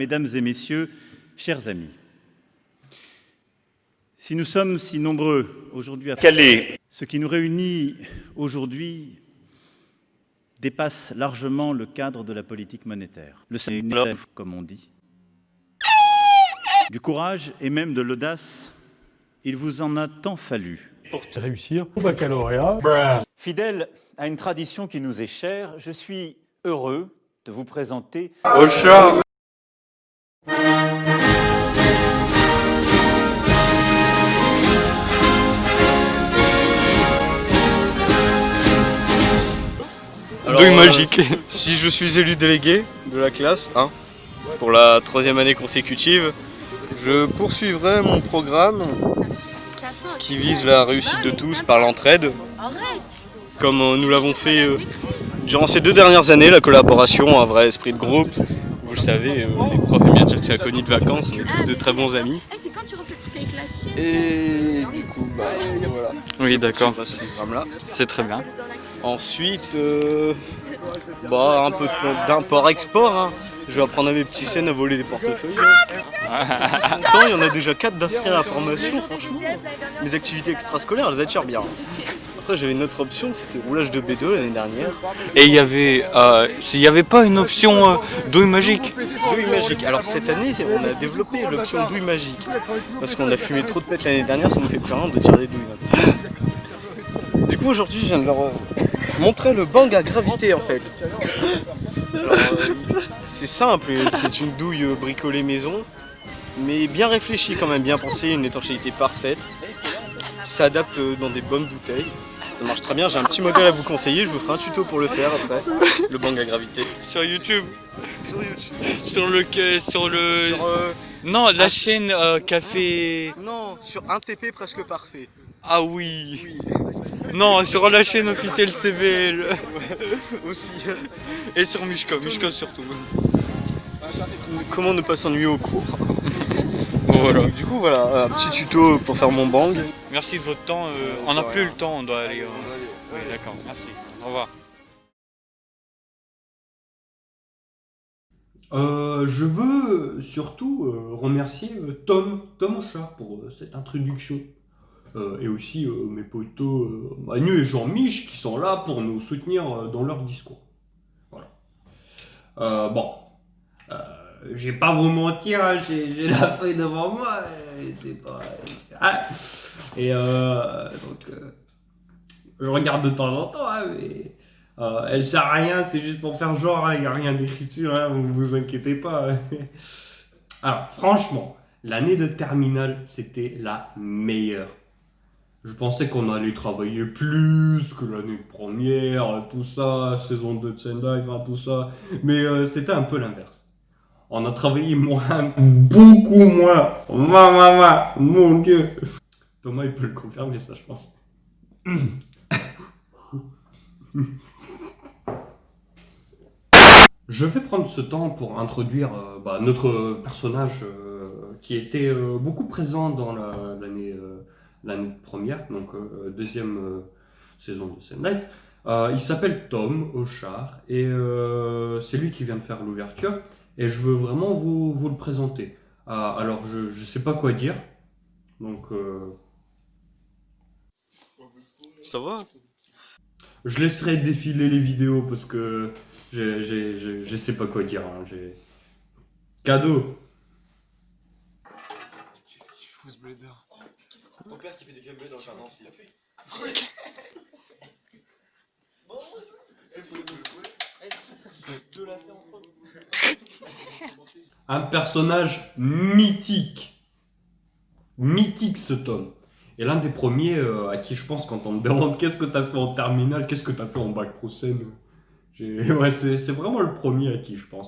mesdames et messieurs, chers amis. Si nous sommes si nombreux aujourd'hui à Calais, ce qui nous réunit aujourd'hui dépasse largement le cadre de la politique monétaire. Le Sénat, comme on dit. Du courage et même de l'audace, il vous en a tant fallu pour réussir au baccalauréat. Fidèle à une tradition qui nous est chère, je suis heureux de vous présenter Auchard. Douille magique. Si je suis élu délégué de la classe 1 pour la 3e année consécutive, je poursuivrai mon programme qui vise la réussite de tous par l'entraide. Comme nous l'avons fait durant ces 2 dernières années, la collaboration, un vrai esprit de groupe. Vous le savez, les profs aiment bien dire que c'est la colonie de vacances, on est tous de très bons amis. Et du coup, bah voilà. Oui, d'accord. C'est très bien. Ensuite, un peu d'import-export. Hein. Je vais apprendre à mes petits scènes à voler des portefeuilles. Pourtant, il y en a déjà 4 d'inscrits à la formation, franchement. Mes activités extrascolaires, elles attirent bien. Après, j'avais une autre option, c'était roulage de B2 l'année dernière. Et il y avait pas une option douille magique? Douille magique. Alors cette année, on a développé l'option douille magique. Parce qu'on a fumé trop de pètes l'année dernière, ça nous fait plus rien de tirer des douilles. Du coup, aujourd'hui, je viens de leur montrer le bang à gravité en fait. C'est simple, c'est une douille bricolée maison, mais bien réfléchie quand même, bien pensée, une étanchéité parfaite. Ça adapte dans des bonnes bouteilles. Ça marche très bien, j'ai un petit modèle à vous conseiller, je vous ferai un tuto pour le faire après. Le bang à gravité. Sur YouTube. Sur le... Non, la chaîne Café... Non, sur un TP presque parfait. Ah oui. Non, sur la chaîne officielle CVL. Aussi. Et sur Mishcom surtout. Comment ne pas s'ennuyer au cours. Voilà. Du coup voilà, un petit tuto pour faire mon bang. Merci de votre temps, on n'a plus le temps, on doit aller... Oui d'accord, merci, au revoir. Je veux surtout remercier Tom Auchard pour cette introduction. Et aussi mes potos Manu et Jean-Mich qui sont là pour nous soutenir dans leur discours. Voilà. Je vais pas vous mentir, hein, j'ai la feuille devant moi, c'est pas... je regarde de temps en temps, hein, mais elle sert à rien, c'est juste pour faire genre, il n'y a rien d'écriture, hein, vous inquiétez pas. Alors franchement, l'année de terminale, c'était la meilleure. Je pensais qu'on allait travailler plus que l'année première, tout ça, saison 2 de Sendai, tout ça. Mais c'était un peu l'inverse. On a travaillé moins, beaucoup moins. Mon Dieu. Thomas, il peut le confirmer, ça, je pense. Je vais prendre ce temps pour introduire notre personnage qui était beaucoup présent dans l'année première, donc deuxième saison de Sen Life. Il s'appelle Tom Auchard et c'est lui qui vient de faire l'ouverture et je veux vraiment vous le présenter. Alors je sais pas quoi dire, donc ça va? Je laisserai défiler les vidéos parce que je sais pas quoi dire. Hein. Cadeau. Qu'est-ce qu'il fout ce blédard? Mon père qui fait des jambes dans le jardin aussi. Un personnage mythique. Mythique ce Tom. Et l'un des premiers à qui je pense quand on me demande qu'est-ce que t'as fait en terminale, qu'est-ce que t'as fait en bac pro scène. Ouais, c'est vraiment le premier à qui je pense.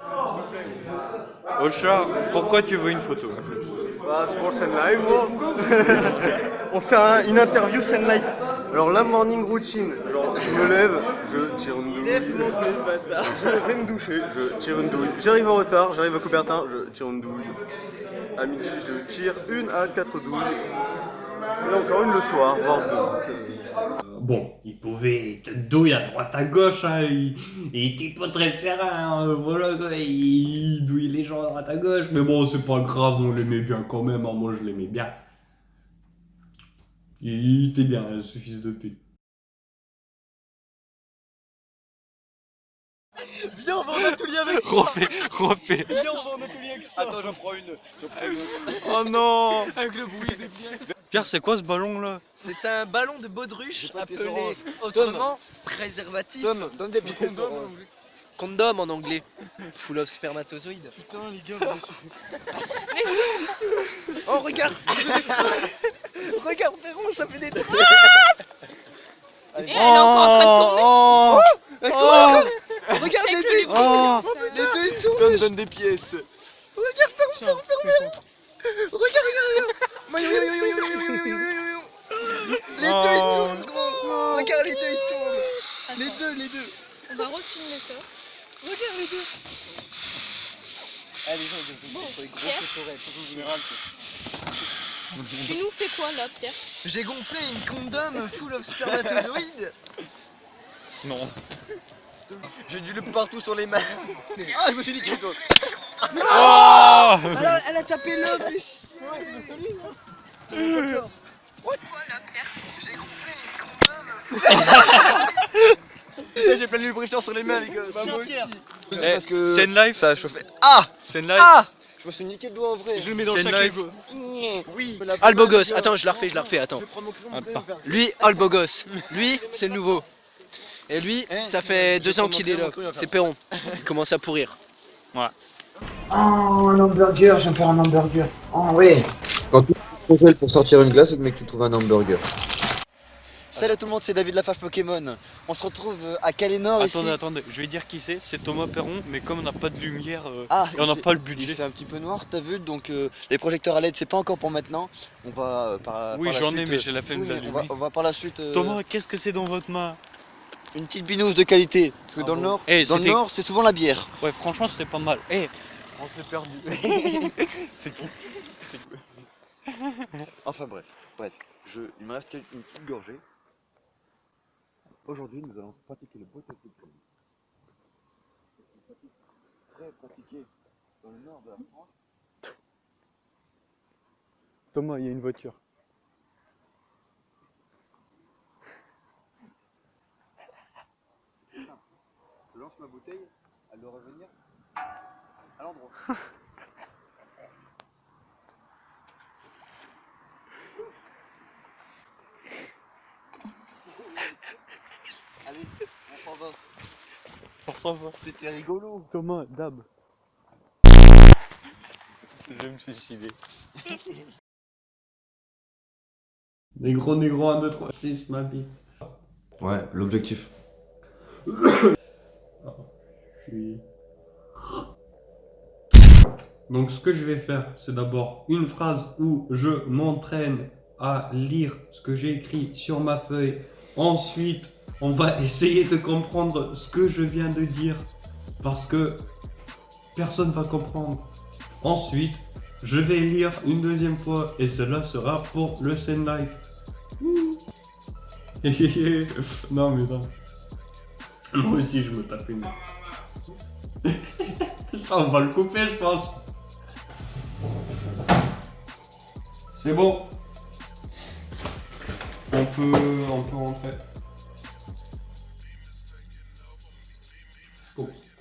Auchard, pourquoi tu veux une photo? Bah, c'est pour le Sen Live, on fait une interview Sen Live. Alors la morning routine, genre je me lève, je tire une douille, je vais me doucher, je tire une douille, j'arrive en retard, j'arrive à Coubertin, je tire une douille. À midi je tire 1 à 4 douilles. Et encore une le soir, voire 2. Bon, il pouvait te douiller à droite à gauche, hein, il était pas très serein, hein, voilà quoi, il douillait les gens à droite à gauche, mais bon, c'est pas grave, on l'aimait bien quand même, hein, moi je l'aimais bien. Il était bien, ce fils de pute. Viens, on va en atelier avec ça. Refais. Viens, on va en atelier avec ça. Attends, j'en prends une. Oh non. Avec le bruit des pièces. Pierre, c'est quoi ce ballon là? C'est un ballon de baudruche J'ai pas de pièces appelé oranges. autrement préservatif. Tom, donne des pièces oranges. Condom en anglais. Full of spermatozoïdes. Putain, les gars, Oh regarde. Regarde Perron, ça fait des traces. Elle est encore en train de tourner. Oh, Elle tourne encore. Regarde les deux, ils oh. tournent. Les deux ils tournent. Tom, donne des pièces. Regarde Perron, regarde. Les deux ils tournent gros. Regarde les deux ils tournent. Les deux. On va refilmer ça. Regarde les deux. Allez, les Bon, gens, les gros Pierre. pétorets, tout en général. Tu nous fais quoi là, Pierre? J'ai gonflé une condom full of spermatozoïdes. Non. J'ai du lait partout sur les mains. Ah, je me suis niqué toi. Oh. Elle a tapé l'homme ici. Quoi là, Pierre? J'ai gonflé une condom full Putain, j'ai plein de lubrifiant sur les mains, les gars. Bah, moi aussi. Parce que Scène live. ça a chauffé. Ah, Scène live. Ah. je me suis niqué le doigt en vrai. Je le mets dans le sac live. Oui. Ah le beau gosse, attends je la refais, attends. Je vais prendre mon crayon, Ah, mon crayon, Lui, oh le beau gosse. Lui, c'est le nouveau. Et lui, ça fait 2 ans qu'il est là. C'est Perron. Il commence à pourrir. Oh, un hamburger, je vais me faire un hamburger. Oh, ouais. Quand tu trouves trop pour sortir une glace, mais que tu trouves un hamburger. Salut à tout le monde, c'est David Lafage Pokémon. On se retrouve à Calénor ici. Attendez, je vais dire qui c'est. C'est Thomas Perron, mais comme on n'a pas de lumière Ah, et on n'a il pas le fait- Il budget. fait un petit peu noir, t'as vu, donc les projecteurs à LED c'est pas encore pour maintenant. On va Oui, par la j'en ai, suite, mais j'ai la flemme oui, de mais l'allumer. on va par la suite. Thomas, qu'est-ce que c'est dans votre main? Une petite binouze de qualité. Parce que Ah dans le bon. nord, Eh, dans le c'était- nord, c'est souvent la bière. Ouais, franchement, c'était pas mal. Eh, on s'est perdu. C'est qui? Enfin bref, il me reste une petite gorgée. Aujourd'hui, nous allons pratiquer le beauté de plume. Très pratiqué dans le nord de la France. Thomas, il y a une voiture. Je lance ma bouteille, elle doit revenir à l'endroit. Allez, on s'en va. On s'en va. C'était rigolo. Thomas, Dab. Je vais me suicider. Négro, 1, 2, 3, 6, ma vie. Ouais, l'objectif. Donc ce que je vais faire, c'est d'abord une phrase où je m'entraîne à lire ce que j'ai écrit sur ma feuille. Ensuite, on va essayer de comprendre ce que je viens de dire parce que personne va comprendre. Ensuite, je vais lire une deuxième fois et cela sera pour le scène live. Non mais non. Moi aussi je me tape une. Ça on va le couper je pense. C'est bon. On peut rentrer. Oups.